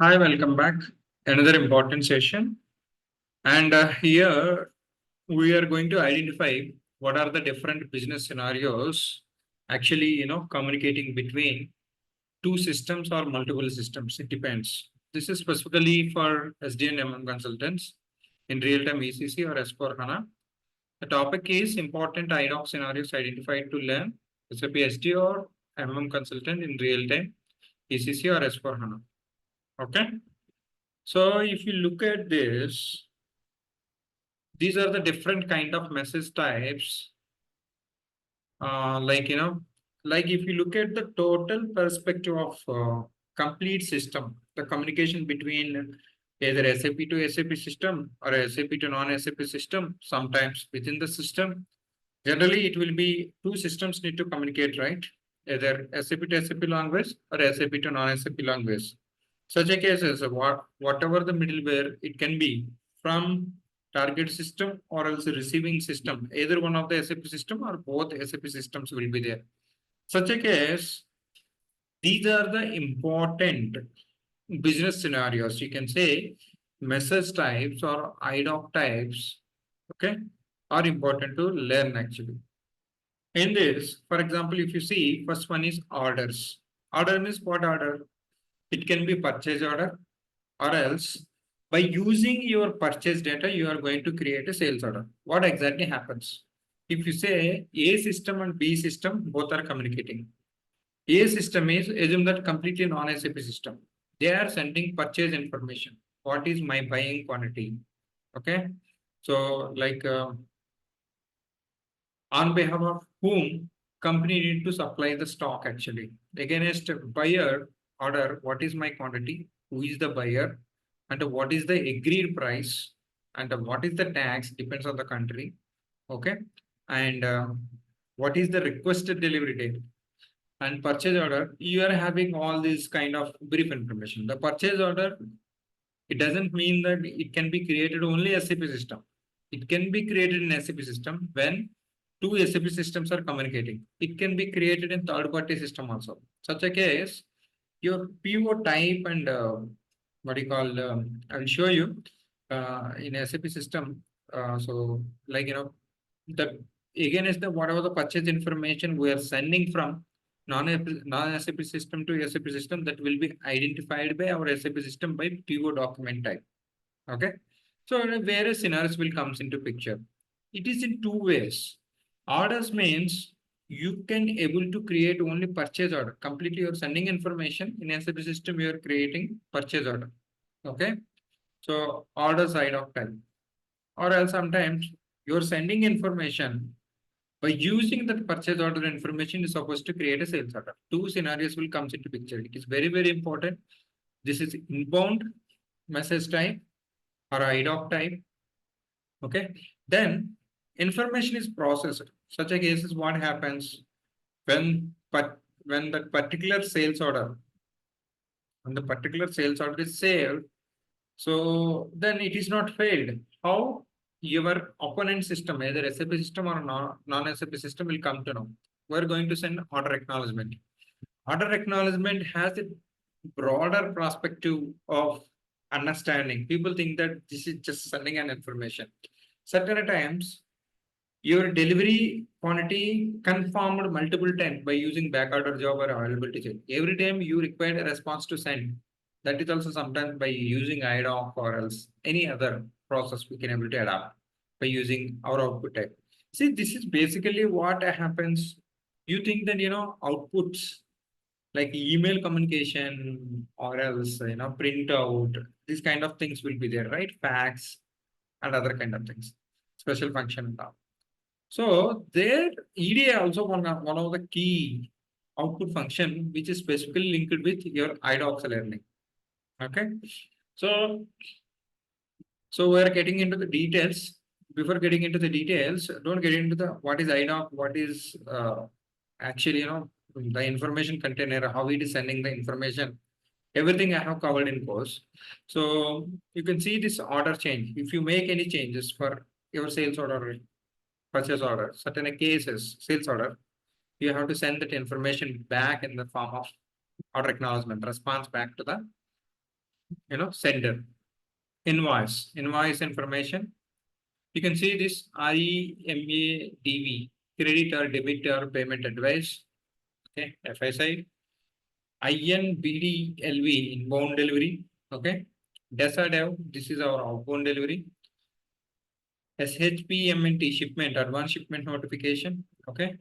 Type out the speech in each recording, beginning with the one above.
Hi, welcome back. Another important session. And here we are going to identify what are the different business scenarios actually, communicating between two systems or multiple systems. It depends. This is specifically for SD and MM consultants in real-time ECC or S4 HANA. The topic is important Idoc scenarios identified to learn SAP SD or MM consultant in real-time ECC or S4 HANA. Okay. So if you look at this, these are the different kind of message types. Like if you look at the total perspective of complete system, the communication between either SAP to SAP system or SAP to non-SAP system, sometimes within the system. Generally, it will be two systems need to communicate, right? Either SAP to SAP language or SAP to non-SAP language. Such a case is whatever the middleware it can be from target system or else receiving system, either one of the SAP system or both SAP systems will be there. Such a case, these are the important business scenarios. You can say message types or IDOC types, okay, are important to learn actually. In this, for example, if you see, first one is orders. Order means what order? It can be purchase order, or else by using your purchase data, you are going to create a sales order. What exactly happens? If you say A system and B system, both are communicating. A system is assume that completely non-SAP system. They are sending purchase information. What is my buying quantity? Okay. So on behalf of whom company need to supply the stock actually. Against buyer order, what is my quantity? Who is the buyer? And what is the agreed price? And what is the tax? Depends on the country. Okay. And what is the requested delivery date? And purchase order, you are having all this kind of brief information. The purchase order, it doesn't mean that it can be created only SAP system. It can be created in SAP system when two SAP systems are communicating. It can be created in third-party system also. Such a case, your PO type and what you call, I will show you in SAP system. So the again is the whatever the purchase information we are sending from non-SAP system to SAP system that will be identified by our SAP system by PO document type. Okay. So various scenarios will comes into picture. It is in two ways. Orders means you can able to create only purchase order. Completely you're sending information in SAP system, you are creating purchase order. Okay. So order side of time. Or else sometimes you're sending information by using that purchase order information is supposed to create a sales order. Two scenarios will comes into picture. It is very, very important. This is inbound message type or IDOC type. Okay. Then information is processed. Such a case is what happens when that particular sales order, when the particular sales order is saved, so then it is not failed. How your opponent system, either SAP system or non-SAP system, will come to know. We're going to send order acknowledgement. Order acknowledgement has a broader perspective of understanding. People think that this is just sending an information. Certain times, your delivery quantity confirmed multiple times by using backorder job or availability check. Every time you require a response to send, that is also sometimes by using IDOC or else any other process we can able to adapt by using our output type. See, this is basically what happens. You think that, outputs like email communication or else, printout, these kind of things will be there, right? Fax and other kind of things, special function and all. So there EDA also one of the key output function which is specifically linked with your IDOCS learning. Okay. So we are getting into the details. Before getting into the details, don't get into the what is IDOC, what is actually the information container, how it is sending the information. Everything I have covered in course. So you can see this order change. If you make any changes for your sales order, purchase order, certain cases, sales order, you have to send that information back in the form of order acknowledgement, response back to the sender, invoice information. You can see this REMADV, credit or debit or payment advice. Okay, FSI, INBDLV, inbound delivery. Okay, DESADEV, this is our outbound delivery. SHPMNT, shipment, advance shipment notification. Okay,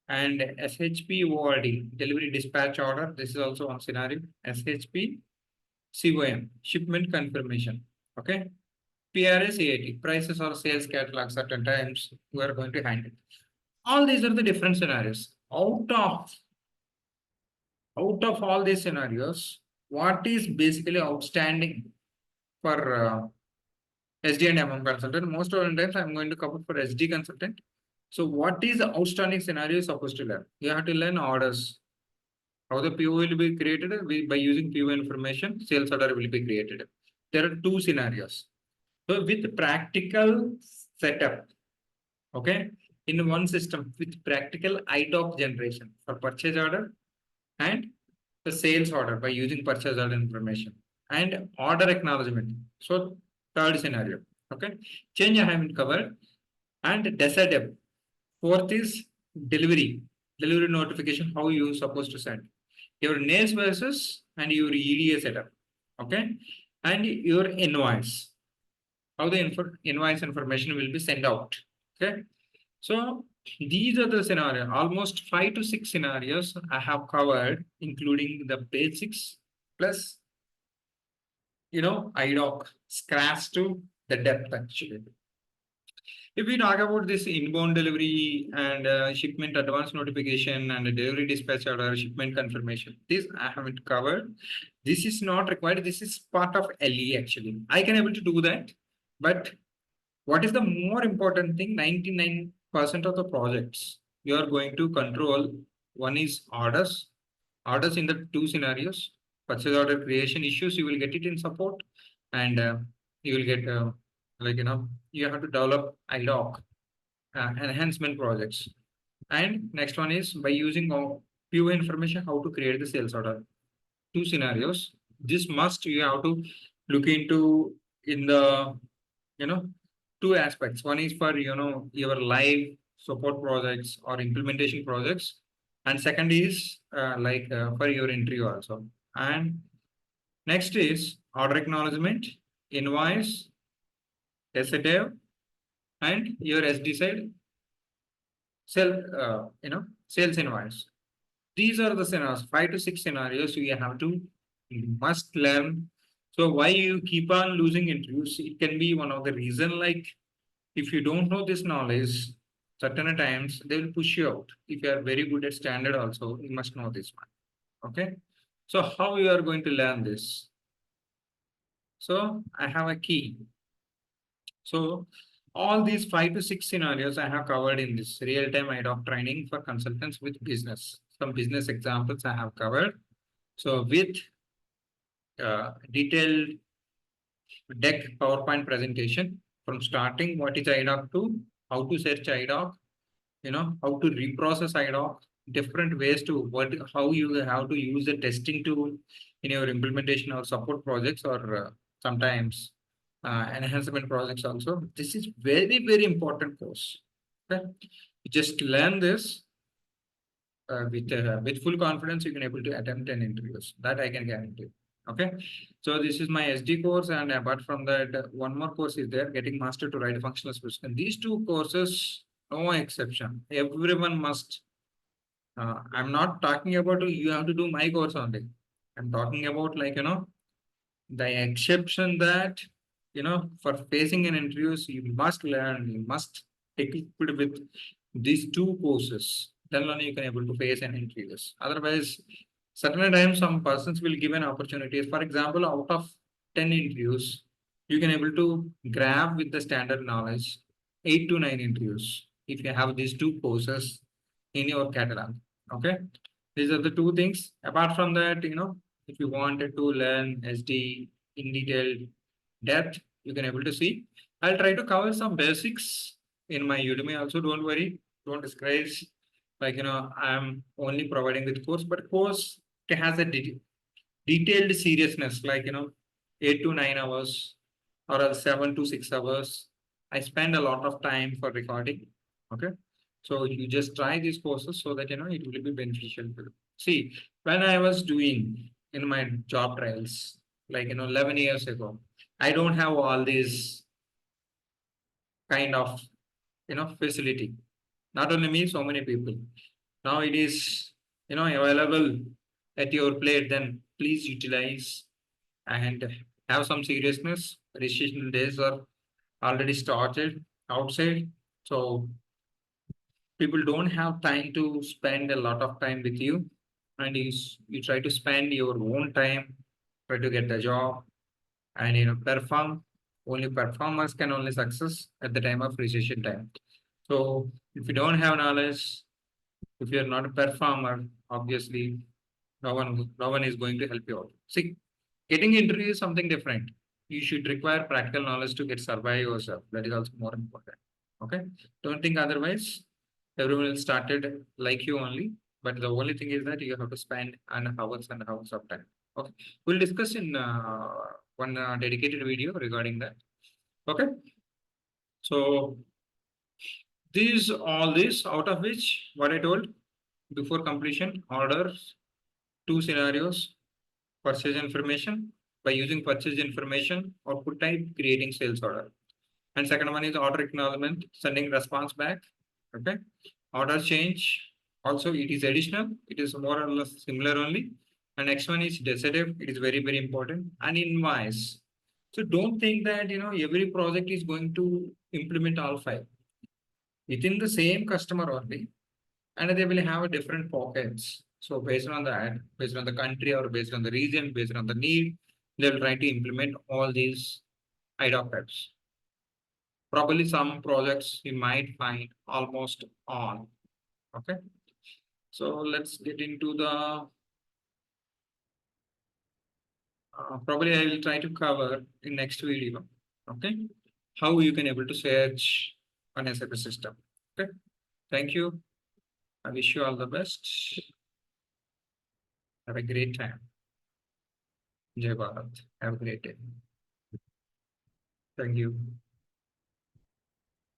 and SHPORD, delivery dispatch order. This is also one scenario. SHP COM, shipment confirmation. Okay, PRS AAT, prices or sales catalog. Certain times we are going to handle. All these are the different scenarios. Out of all these scenarios, what is basically outstanding for SD and MM consultant? Most of the times I'm going to cover for SD consultant. So what is the outstanding scenario you're supposed to learn? You have to learn orders. How the PO will be created by using PO information, sales order will be created. There are two scenarios. So with practical setup, okay, in one system with practical Idoc generation for purchase order and the sales order by using purchase order information and order acknowledgement. So third scenario, okay, change I haven't covered, and decided. Fourth is delivery notification, how you supposed to send your names versus and your EDA setup, okay, and your invoice, how the invoice information will be sent out. Okay, so these are the scenarios. Almost 5 to 6 scenarios I have covered, including the basics plus IDOC scratch to the depth actually. If we talk about this inbound delivery and shipment advance notification and delivery dispatch order, shipment confirmation, this I haven't covered. This is not required. This is part of LE actually. I can able to do that, but what is the more important thing? 99% of the projects you are going to control. One is orders in the two scenarios. Purchase order creation issues, you will get it in support, and you will get you have to develop IDOC enhancement projects. And next one is by using PO information, how to create the sales order. Two scenarios. This must you have to look into in the two aspects. One is for your live support projects or implementation projects, and second is for your interview also. And next is order acknowledgement, invoice, SAT, and your SD side sales invoice. These are the scenarios, 5 to 6 scenarios you must learn. So why you keep on losing interviews? It can be one of the reason, like if you don't know this knowledge, certain times they will push you out. If you are very good at standard also, you must know this one. Okay. So how you are going to learn this? So I have a key. So all these 5 to 6 scenarios I have covered in this real-time IDOC training for consultants with business. Some business examples I have covered. So with detailed deck PowerPoint presentation from starting what is IDOC to how to search IDOC, how to reprocess IDOC, different ways to how you have to use the testing tool in your implementation or support projects or sometimes enhancement projects also. This is very, very important course. Okay, just learn this with full confidence. You can able to attempt an interviews. That I can guarantee. Okay, so this is my SD course, and apart from that, one more course is there, getting master to write functional specification. These two courses, no exception. Everyone must. I'm not talking about you have to do my course only. I'm talking about the exception that for facing an interviews you must learn, you must take it with these two courses. Then only you can able to face an interviews. Otherwise, certain times some persons will give an opportunity. For example, out of 10 interviews, you can able to grab with the standard knowledge 8 to 9 interviews if you have these two courses in your catalog. Okay, these are the two things. Apart from that, if you wanted to learn SD in detailed depth, you can able to see. I'll try to cover some basics in my Udemy also. Don't worry, don't discourage. I'm only providing with course, but course has a detailed seriousness. 8 to 9 hours or else 7 to 6 hours. I spend a lot of time for recording. Okay. So you just try these courses so that it will be beneficial for you. See, when I was doing in my job trials, like 11 years ago, I don't have all these kind of facility. Not only me, so many people. Now it is available at your plate, then please utilize and have some seriousness. Registration days are already started outside. So people don't have time to spend a lot of time with you. And you try to spend your own time, try to get the job and perform. Only performers can only success at the time of registration time. So if you don't have knowledge, if you're not a performer, obviously no one is going to help you out. See, getting interview is something different. You should require practical knowledge to get survive yourself. That is also more important. Okay. Don't think otherwise. Everyone will started like you only. But the only thing is that you have to spend an hours and hours of time. Okay. We'll discuss in one dedicated video regarding that. Okay. So all this out of which what I told before completion orders, two scenarios, purchase information by using purchase information, output type, creating sales order. And second one is order acknowledgement, sending response back. Okay. Order change. Also, it is additional. It is more or less similar only. And next one is decision. It is very, very important. And invoice. So don't think that every project is going to implement all five within the same customer only, and they will have a different pockets. So based on that, based on the country or based on the region, based on the need, they will try to implement all these Idoc types. Probably some projects you might find almost all. Okay. So let's get into the probably I will try to cover in next video. Okay. How you can able to search an SAP system. Okay. Thank you. I wish you all the best. Have a great time. Jai Bharat. Have a great day. Thank you.